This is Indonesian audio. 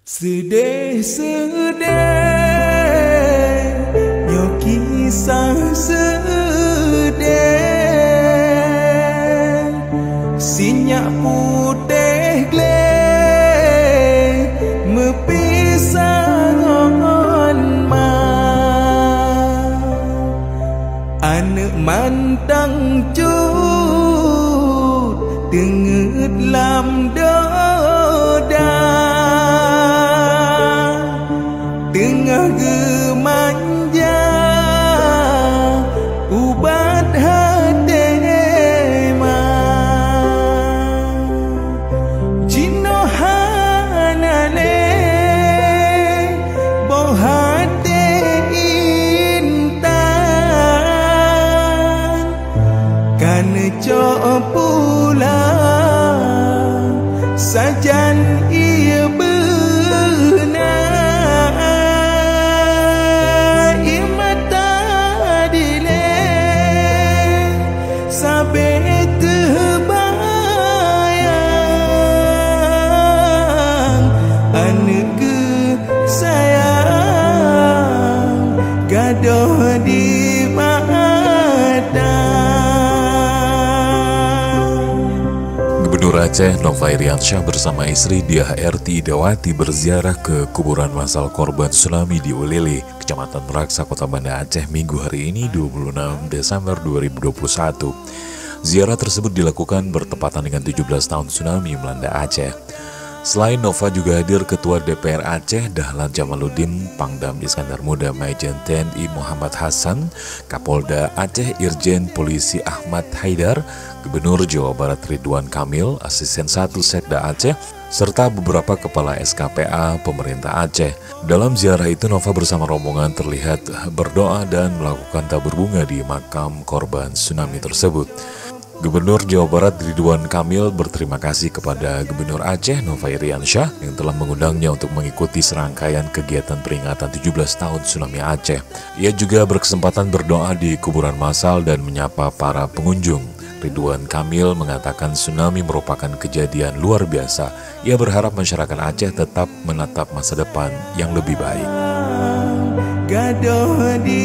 Sedih-sedih nyo kisah sedih sinyak putih gleh mepisah ngon ma anak mantang cut denget lam doda tengah gemanja ubat hati ma jinohanale boh hati intan kan cok pulang sajan ia gadoh di mata. Gubernur Aceh Nova Iriansyah bersama istri Diah Erti Idawati berziarah ke kuburan massal korban tsunami di Ulele, Kecamatan Meraksa, Kota Banda Aceh, Minggu hari ini 26 Desember 2021. Ziarah tersebut dilakukan bertepatan dengan 17 tahun tsunami melanda Aceh. Selain Nova juga hadir Ketua DPR Aceh Dahlan Jamaluddin, Pangdam Iskandar Muda Majen TNI Muhammad Hasan, Kapolda Aceh Irjen Polisi Ahmad Haidar, Gubernur Jawa Barat Ridwan Kamil, Asisten 1 Sekda Aceh, serta beberapa kepala SKPA pemerintah Aceh. Dalam ziarah itu Nova bersama rombongan terlihat berdoa dan melakukan tabur bunga di makam korban tsunami tersebut. Gubernur Jawa Barat Ridwan Kamil berterima kasih kepada Gubernur Aceh Nova Iriansyah yang telah mengundangnya untuk mengikuti serangkaian kegiatan peringatan 17 tahun tsunami Aceh. Ia juga berkesempatan berdoa di kuburan massal dan menyapa para pengunjung. Ridwan Kamil mengatakan tsunami merupakan kejadian luar biasa. Ia berharap masyarakat Aceh tetap menatap masa depan yang lebih baik. Gadoh di